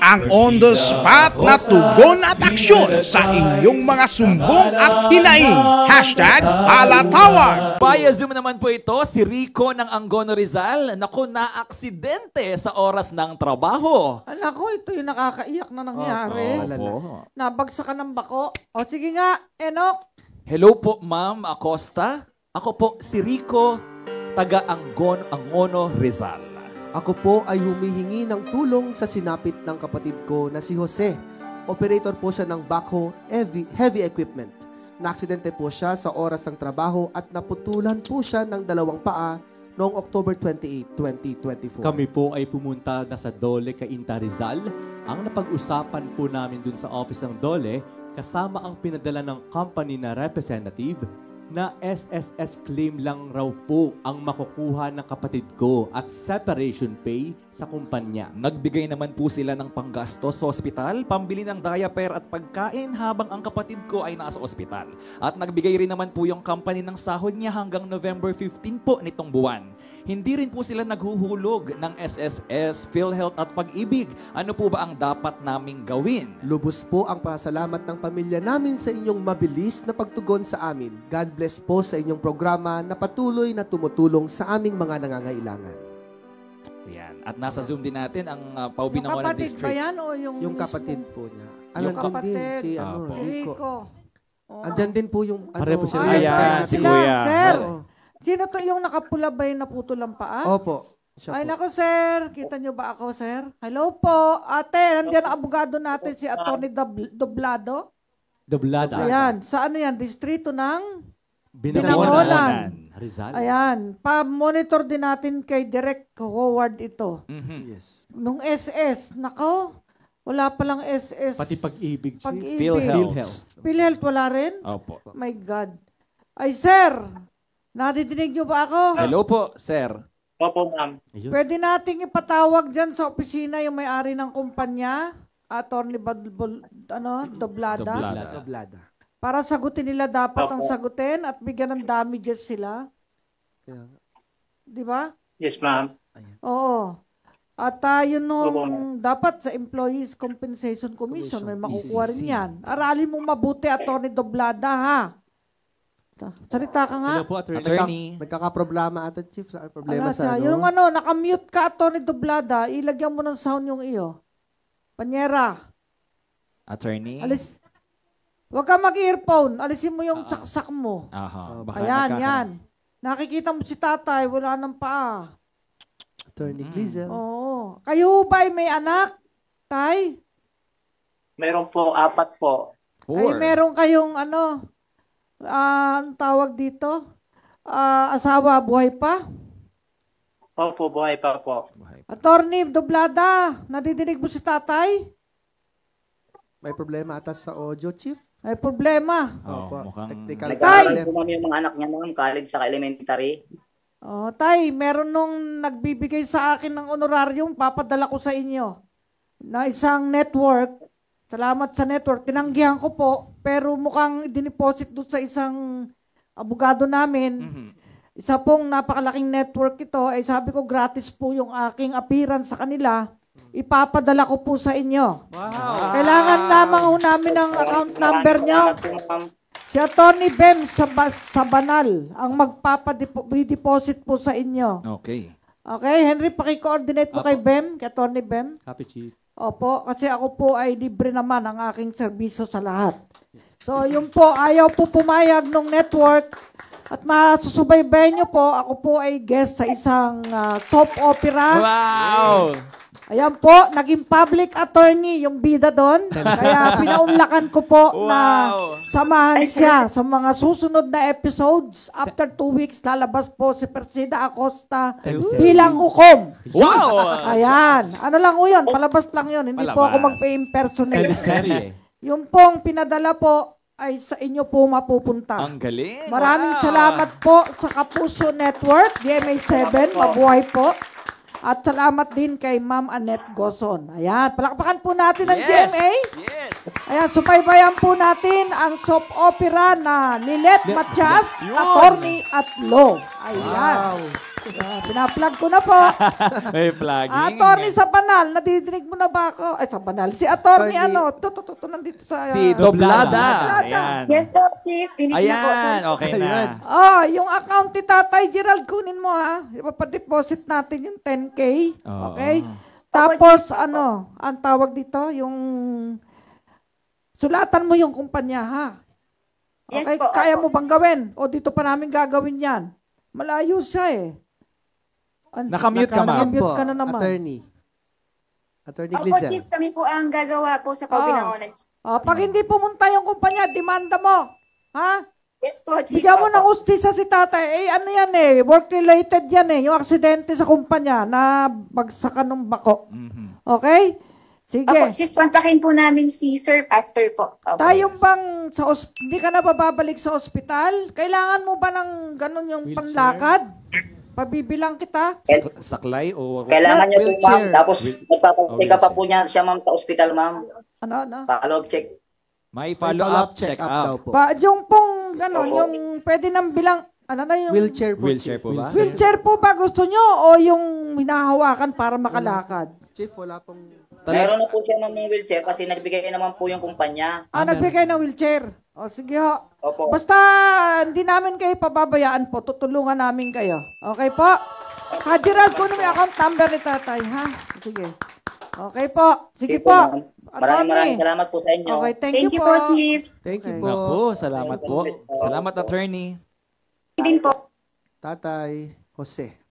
Ang on-the-spot na tugon at aksyon sa inyong mga sumbong at hinaing. #palatawag. Via Zoom naman po ito, si Rico ng Angono Rizal. Naku, na-aksidente sa oras ng trabaho. Alako, ito yung nakakaiyak na nangyari. Opo. Nabagsakan ng bako. O sige nga, Enoch. Hello po, Ma'am Acosta. Ako po si Rico, taga Angono Rizal. Ako po ay humihingi ng tulong sa sinapit ng kapatid ko na si Jose. Operator po siya ng backhoe heavy equipment. Naaksidente po siya sa oras ng trabaho at naputulan po siya ng 2 paa noong October 28, 2024. Kami po ay pumunta na sa Dole, Cainta, Rizal. Ang napag-usapan po namin dun sa office ng Dole, kasama ang pinadala ng company na representative, na SSS claim lang raw po ang makukuha ng kapatid ko at separation pay sa kumpanya. Nagbigay naman po sila ng panggastos sa ospital, pambili ng diaper at pagkain habang ang kapatid ko ay nasa ospital. At nagbigay rin naman po yung company ng sahod niya hanggang November 15 po nitong buwan. Hindi rin po sila naghuhulog ng SSS, PhilHealth at Pag-ibig. Ano po ba ang dapat naming gawin? Lubos po ang pasalamat ng pamilya namin sa inyong mabilis na pagtugon sa amin. God bless po sa inyong programa na patuloy na tumutulong sa aming mga nangangailangan. Yan. At nasa Zoom din natin ang Paubi Yung ng Walang kapatid District. ba yan o yung Yung mismo? kapatid po niya. Yung Andyan din kapatid. si, Si Rico. Oh. Andyan din po yung Pare po sila. Ayan, si sila, Kuya. Sir. Oo. Sino to yung nakapula ba yung naputol ang paa? Opo. Siya Ay po. nako, sir. Kita nyo ba ako, sir? Hello po. Ate, nandiyan ang abogado natin, si Atty. Doblado. Doblada. Ayan. Sa ano yan? Distrito ng... Binangonan. Rizal. Ayan. Pa-monitor din natin kay Direk Howard ito. Mhm. Yes. Nung SS, nako, wala palang SS. Pati pag-ibig. Pag-ibig. PhilHealth. PhilHealth wala rin? Opo. My God. Ay, sir. Nadidinig nyo ba ako? Hello po, sir. Opo, ma'am. Ayun. Pwede nating ipatawag dyan sa opisina yung may-ari ng kumpanya, Atty. Doblada, Doblada. para sagutin nila dapat ang Opo. sagutin at bigyan ng damages sila. Kaya, Di ba? Yes, ma'am. Oo. At yun Opo, nung dapat sa Employees Compensation Commission, may makukuha rin ECC. yan. Aralin mong mabuti, Atty. Doblada, ha? Salita ka nga. Hello po, attorney. Attorney. Nagkakaproblema ata, Chief. Sa problema Ala, sa Yung nakamute ka, Atty. Doblada, ilagyan mo ng sound yung iyo. Panyera, Attorney. alis. Huwag ka mag-earphone. Alisin mo yung saksak mo. Aha. Baka Ayan, nagkakaroon. yan. Nakikita mo si tatay, wala nang paa. Attorney Glizel. Oo. Kayo ba may anak, tay? Meron po, 4 po. Ay, meron kayong anong tawag dito? Asawa, buhay pa? Opo, buhay pa po. Attorney Doblada, nadidinig mo si tatay? May problema ata sa audio, Chief? May problema. Oh, mukhang... Technical Tay! problem. Nag-aaral po mami yung mga anak niya noong college sa elementary. Oh, tay, meron nung nagbibigay sa akin ng honorarium, papadala ko sa inyo. Na isang network. Salamat sa network. Tinanggihan ko po, pero mukhang diniposit doon sa isang abogado namin. Isa pong napakalaking network ito. Eh, sabi ko, gratis po yung aking appearance sa kanila. Ipapadala ko po sa inyo. Wow. Kailangan lamang ho namin ng account number nyo. Si Atty. Bem Sabanal ang magpapadeposit po sa inyo. Okay. Okay, Henry, paki-coordinate mo kay Bem, kay Atty. Bem. Copy, Chief. Opo, kasi ako po ay libre naman ang aking serbisyo sa lahat. So, yun po, ayaw po pumayag ng network at masusubaybayan nyo po, ako po ay guest sa isang soap opera. Wow! Ayan po, naging public attorney yung bida doon. Kaya pinaunlakan ko po na samahan siya sa mga susunod na episodes. After 2 weeks, lalabas po si Persida Acosta bilang hukom. Wow! Ayan. Ano lang po yun? Palabas lang yun. Hindi po ako magpa-impersonate. Teleserye. Yung pong pinadala po ay sa inyo po mapupunta. Ang galing. Maraming Wow. salamat po sa Kapuso Network, DMA7, mabuhay po. At salamat din kay Ma'am Annette Gozon. Ayan, palakpakan po natin ang GMA. Yes. Ayan, subaybayan po natin ang soap opera na Lilet Matias, Yun. Attorney at Law. Ayan. Pinaplug ko na po. May flagging. Attorney sa Banal, nadidinig mo na ba ako? Ay, sa Banal. Si Attorney Attorney- to nandito sa... Si Doblada. Doblada. Ayan. Yes po, Chief. Dinig na po. Ayan, okay na. Ayan. Yung account ni Tatay Gerald, kunin mo ha. Ipapadeposit natin yung 10K. Oo. Okay? Tapos, ang tawag dito, yung... Sulatan mo yung kumpanya, ha? Yes Okay? po, Kaya opo. mo bang gawin? O dito pa namin gagawin yan? Malayo siya eh. Nakamute ka, ma'am. Nakamute ka na naman. Attorney Opo, Glizel. Chief. Kami po ang gagawa po sa Pabinangonan. Pag hindi pumunta yung kumpanya, demanda mo. Ha? Yes po, Chief. Bigyan mo Opo. ng ustisya si tatay. Ano yan eh, work-related yan eh. Yung aksidente sa kumpanya na bagsakan ng bako. Okay? Sige. Opo, Chief. Kontakin po namin si Sir after po. Opo. Tayong bang hindi ka na babalik sa ospital? Kailangan mo ba ng ganun yung panlakad? Pabibilang kita? Saklay o... Kailangan niya po, ma'am. Wheelchair. Tapos, magpapatika pa po niya siya, ma'am, sa ospital, ma'am. Ano? Follow-up check. May follow-up check daw up. po. Yung pong ganun, Opo. yung pwede nang bilang, ano na yung... Wheelchair po. Wheelchair po ba? Wheelchair po ba gusto nyo o yung hinahawakan para makalakad? Chief, wala pong... Meron na po siya, ma'am, ng wheelchair kasi nagbigay naman po yung kumpanya. Nagbigay ng wheelchair. O sige ho. Opo. Basta hindi namin kayo pababayaan po. Tutulungan namin kayo. Okay po? Ha, Gerald, kunin mo yung account number ni tatay, ha? Sige. Okay po. Sige po. ma'am. Maraming Attorney. salamat po sa inyo. Okay, thank Thank you you po. po, Chief. Thank you Okay. po, Naku, salamat po. Salamat, attorney. Din po. Tatay Jose.